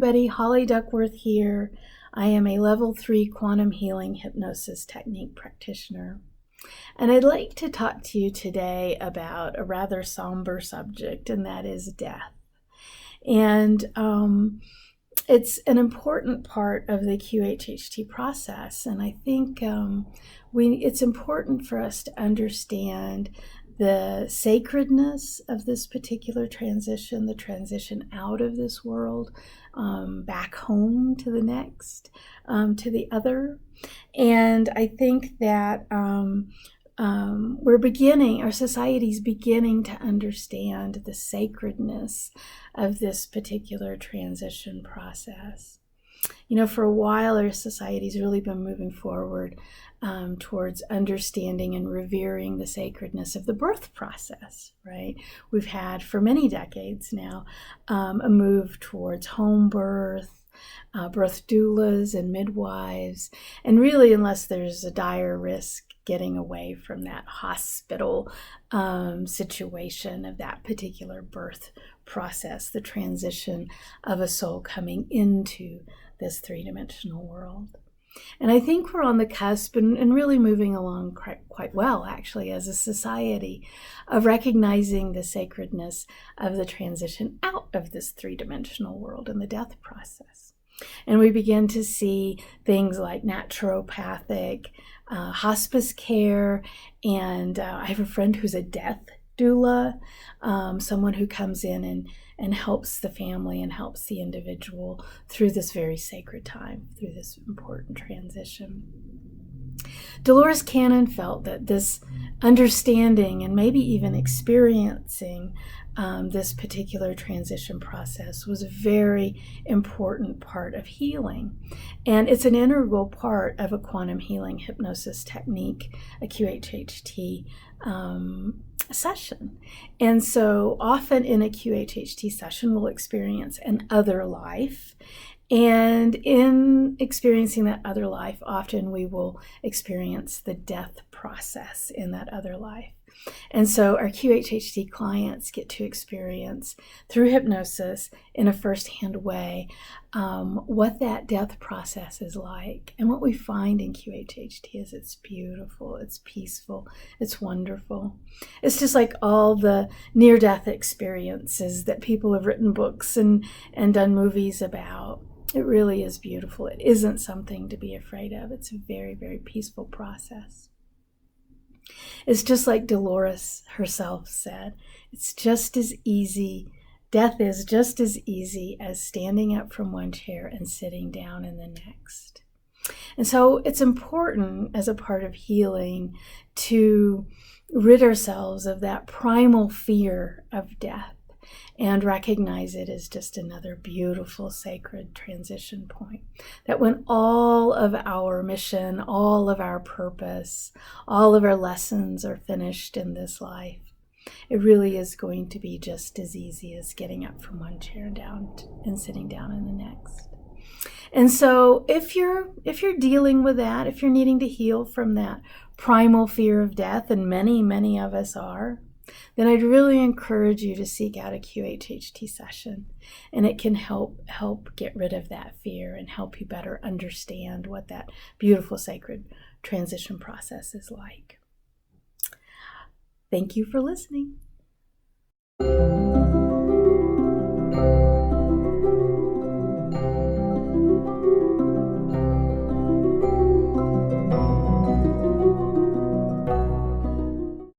everybody. Holly Duckworth here. I am a level 3 quantum healing hypnosis technique practitioner. And I'd like to talk to you today about a rather somber subject, and that is death. And it's an important part of the QHHT process. And I think it's important for us to understand the sacredness of this particular transition, the transition out of this world, back home to the next, to the other. And I think that our society's beginning to understand the sacredness of this particular transition process. You know, for a while, our society's really been moving forward towards understanding and revering the sacredness of the birth process, right? We've had for many decades now a move towards home birth, birth doulas and midwives, and really, unless there's a dire risk, getting away from that hospital situation of that particular birth process, the transition of a soul coming into this three-dimensional world. And I think we're on the cusp and really moving along quite well, actually, as a society, of recognizing the sacredness of the transition out of this three-dimensional world and the death process. And we begin to see things like naturopathic, hospice care, and I have a friend who's a death doula, someone who comes in and helps the family and helps the individual through this very sacred time, through this important transition. Dolores Cannon felt that this understanding and maybe even experiencing this particular transition process was a very important part of healing. And it's an integral part of a quantum healing hypnosis technique, a QHHT session. And so often in a QHHT session, we'll experience an other life. And in experiencing that other life, often we will experience the death process in that other life. And so our QHHT clients get to experience through hypnosis in a firsthand way what that death process is like. And what we find in QHHT is it's beautiful, it's peaceful, it's wonderful. It's just like all the near-death experiences that people have written books and done movies about. It really is beautiful. It isn't something to be afraid of. It's a very, very peaceful process. It's just like Dolores herself said, it's just as easy, death is just as easy as standing up from one chair and sitting down in the next. And so it's important as a part of healing to rid ourselves of that primal fear of death and recognize it as just another beautiful, sacred transition point. That when all of our mission, all of our purpose, all of our lessons are finished in this life, it really is going to be just as easy as getting up from one chair down and sitting down in the next. And so if you're dealing with that, if you're needing to heal from that primal fear of death, and many of us are, then I'd really encourage you to seek out a QHHT session, and it can help get rid of that fear and help you better understand what that beautiful sacred transition process is like. Thank you for listening.